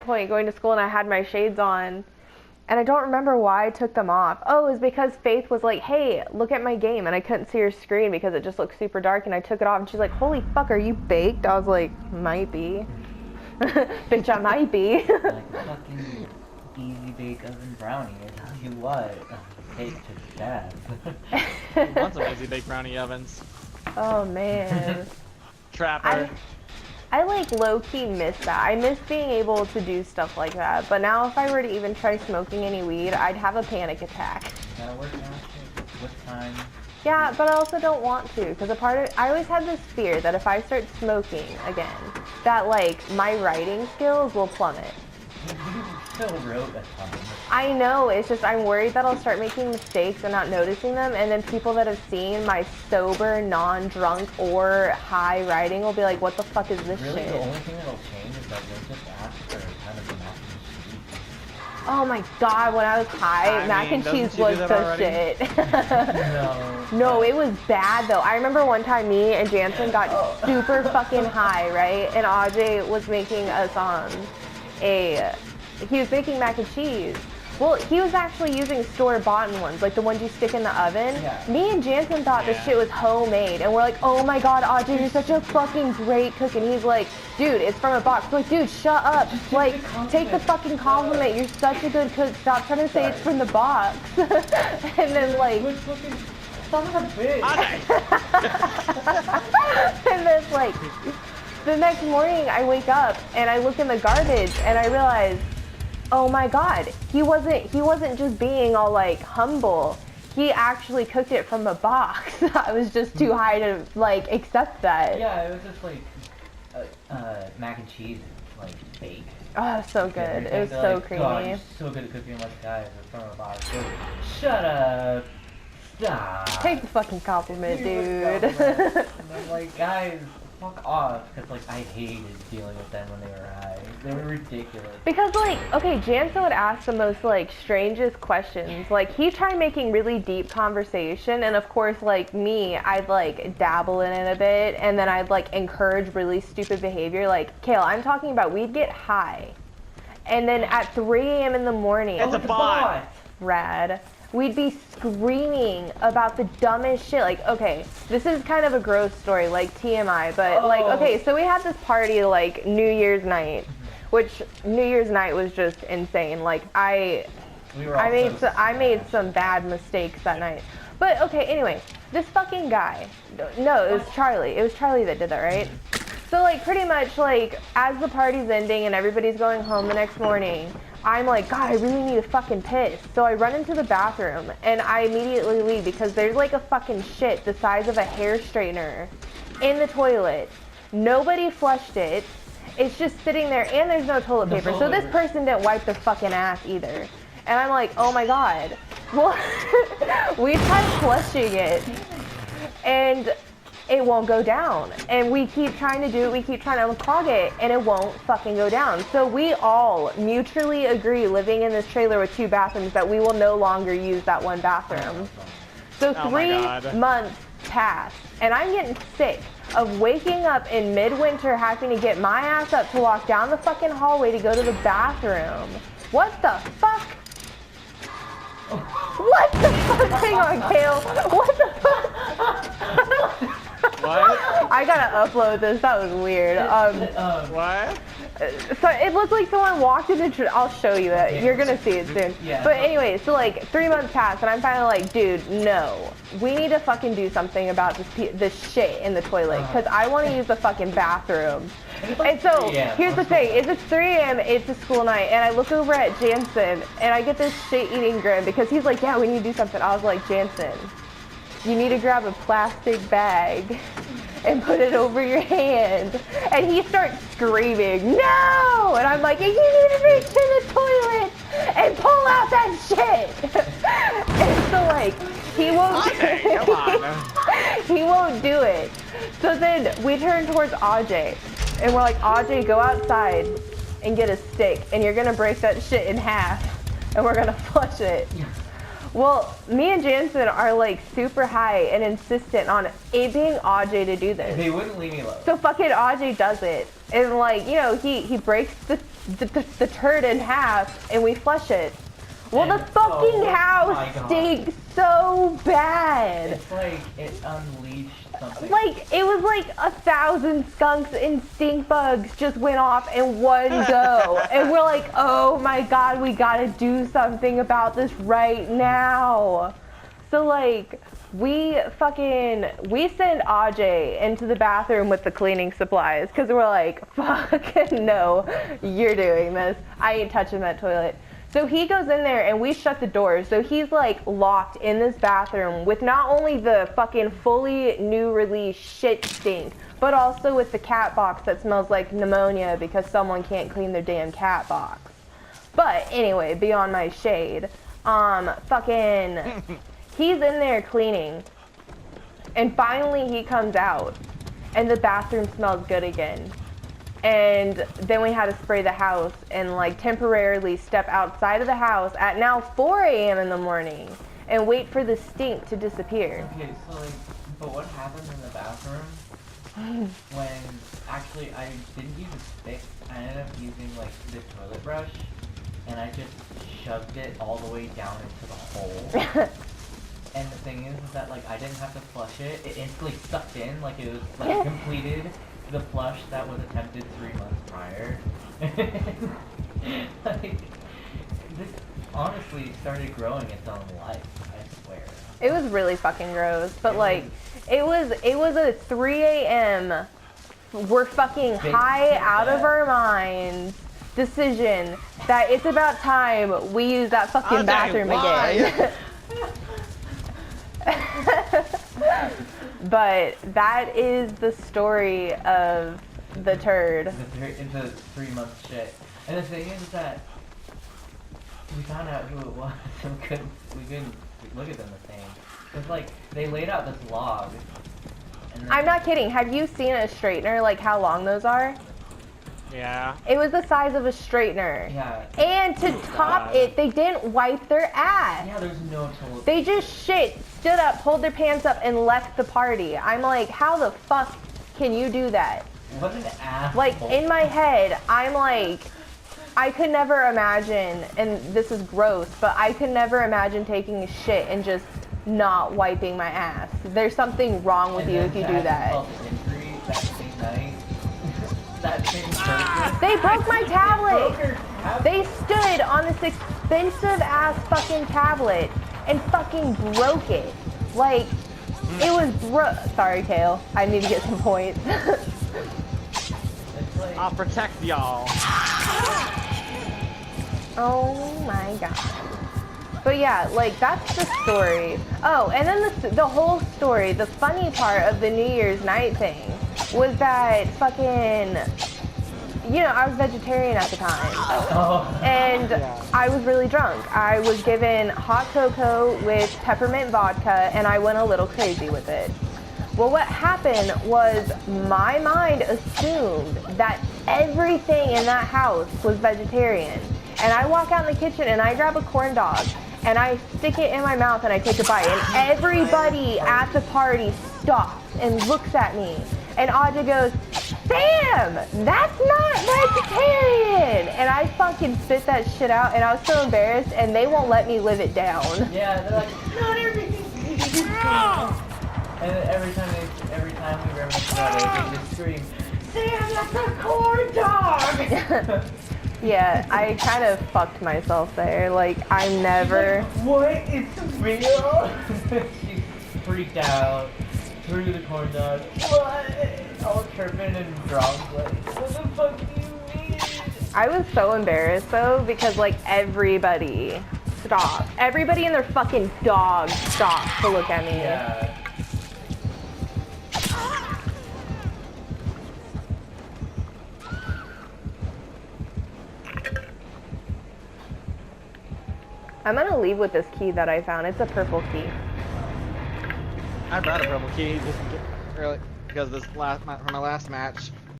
point going to school and I had my shades on. And I don't remember why I took them off. Oh, it was because Faith was like, hey, look at my game. And I couldn't see her screen because it just looked super dark. And I took it off and she's like, holy fuck, are you baked? I was like, might be. Bitch, I might be. Like a fucking easy bake oven brownie, I tell you what. Take to death. Who wants some easy bake brownie ovens? Oh, man. Trapper. I like low-key miss that. I miss being able to do stuff like that. But now if I were to even try smoking any weed, I'd have a panic attack. Gotta work out what time. Yeah, but I also don't want to, because I always had this fear that if I start smoking again, that like my writing skills will plummet. You still wrote a ton. I know, it's just I'm worried that I'll start making mistakes and not noticing them, and then people that have seen my sober, non-drunk, or high writing will be like, what the fuck is this Really, shit? the only thing that'll change is that you'll just ask for kind of a mac and cheese. Oh my god, when I was high, mac and cheese was the shit. No, it was bad though. I remember one time me and Jansen got super fucking high, right? And Ajay was making us he was making mac and cheese. Well, he was actually using store-bought ones, like the ones you stick in the oven. Yeah. Me and Jansen thought this shit was homemade, and we're like, oh my god, Ajay, you're such a fucking great cook. And he's like, dude, it's from a box. We're like, dude, shut up. Like, take the fucking compliment. You're such a good cook. Stop trying to say it's from the box. And then, like... Son of a bitch. And then, like, the next morning I wake up and I look in the garbage and I realize, oh my god, he wasn't just being all like humble. He actually cooked it from a box. I was just too high to like accept that. Yeah, it was just like mac and cheese, like baked. Oh, so good. It was so creamy. God, you're so good at cooking like guys from a box. Shut up. Stop. Take the fucking compliment, dude. And I'm like, guys, fuck off. Because, like, I hated dealing with them when they were high. They were ridiculous. Because, like, okay, Jansen would ask the most, like, strangest questions. Like, he tried making really deep conversation, and of course, like, me, I'd, like, dabble in it a bit, and then I'd, like, encourage really stupid behavior. Like, Kale, I'm talking about we'd get high, and then at 3 a.m. in the morning... It's a bot! Rad. We'd be screaming about the dumbest shit. Like, okay, this is kind of a gross story, like TMI, but like, okay, so we had this party like New Year's night, which New Year's night was just insane. Like, I made some bad mistakes that night. But okay, anyway, this fucking guy. No, it was Charlie. It was Charlie that did that, right? So like, pretty much like, as the party's ending and everybody's going home the next morning, I'm like, God, I really need a fucking piss. So I run into the bathroom and I immediately leave because there's like a fucking shit the size of a hair straightener in the toilet. Nobody flushed it. It's just sitting there and there's no toilet paper. So this person didn't wipe their fucking ass either. And I'm like, oh my God. Well, we tried flushing it and it won't go down. And we keep trying to do it, we keep trying to unclog it, and it won't fucking go down. So we all mutually agree, living in this trailer with 2 bathrooms, that we will no longer use that one bathroom. So 3 months pass, and I'm getting sick of waking up in midwinter having to get my ass up to walk down the fucking hallway to go to the bathroom. What the fuck? What the fuck? Hang on, Kale. What the fuck? What? I gotta upload this. That was weird. What? So it looked like someone walked into. I'll show you it. You're gonna see it soon. Yeah. But anyway, so like 3 months passed, and I'm finally like, dude, no, we need to fucking do something about this shit in the toilet, because I want to use the fucking bathroom. And so here's the thing: is it's 3 a.m. It's a school night, and I look over at Jansen, and I get this shit-eating grin because he's like, yeah, we need to do something. I was like, Jansen, you need to grab a plastic bag and put it over your hand. And he starts screaming, no! And I'm like, you need to reach in the toilet and pull out that shit. And so like, he won't, he won't do it. So then we turn towards Ajay and we're like, Ajay, go outside and get a stick and you're gonna break that shit in half and we're gonna flush it. Well, me and Jansen are like super high and insistent on it being Ajay to do this. They wouldn't leave me alone. So fucking Ajay does it. And like, you know, he breaks the the turd in half and we flush it. Well, the And- fucking oh my house God. stinks so bad. It's like it unleashed something. Like, it was like 1,000 skunks and stink bugs just went off in one go. And we're like, oh my God, we gotta do something about this right now. So like, we send Ajay into the bathroom with the cleaning supplies because we're like, fucking no, you're doing this. I ain't touching that toilet. So he goes in there and we shut the door. So he's like locked in this bathroom with not only the fucking fully new release shit stink, but also with the cat box that smells like pneumonia because someone can't clean their damn cat box. But anyway, beyond my shade, fucking, he's in there cleaning. And finally he comes out and the bathroom smells good again. And then we had to spray the house and like temporarily step outside of the house at now 4 a.m. in the morning and wait for the stink to disappear. Okay, so like, but what happened in the bathroom when actually I didn't use a stick, I ended up using like the toilet brush and I just shoved it all the way down into the hole. And the thing is that like I didn't have to flush it, it instantly sucked in like it was like completed the flush that was attempted 3 months prior. Like, this honestly started growing its own life, I swear. It was really fucking gross, but like, it was a 3 a.m. we're fucking high out of our minds decision that it's about time we use that fucking bathroom again. But that is the story of the turd. It's a 3 month shit. And the thing is that we found out who it was and we couldn't look at them the same. It's like they laid out this log. And then I'm not kidding. Have you seen a straightener, like how long those are? Yeah. It was the size of a straightener. Yeah. And to top it, they didn't wipe their ass. Yeah, there's no toilet. They just stood up, pulled their pants up, and left the party. I'm like, how the fuck can you do that? What an ass. Like, in my head, I'm like, I could never imagine, and this is gross, but I could never imagine taking a shit and just not wiping my ass. There's something wrong with you if you do that. Injury that same night. That same person. They broke my tablet. Broke her tablet. They stood on this expensive ass fucking tablet and fucking broke it. Like, it was Sorry, Kale. I need to get some points. It's like, I'll protect y'all. Oh my god. But yeah, like, that's the story. Oh, and then the whole story, the funny part of the New Year's night thing was that fucking, you know, I was vegetarian at the time. oh. And I was really drunk. I was given hot cocoa with peppermint vodka and I went a little crazy with it. Well, what happened was my mind assumed that everything in that house was vegetarian. And I walk out in the kitchen and I grab a corn dog and I stick it in my mouth and I take a bite. And everybody at the party stops and looks at me. And Audrey goes, Sam, that's not vegetarian. And I fucking spit that shit out and I was so embarrassed and they won't let me live it down. Yeah, they're like, not everything's vegan. And then every time we reminisce about it, they just scream, Sam, that's a corn dog! Yeah, I kind of fucked myself there. Like, I'm never... What? It's real? She freaked out, threw the corn dog. What? All tripping and drunk. Like, what the fuck do you mean? I was so embarrassed, though, because, like, everybody stopped. Everybody and their fucking dog stopped to look at me. Yeah. I'm gonna leave with this key that I found. It's a purple key. I brought a purple key just really because this from my last match.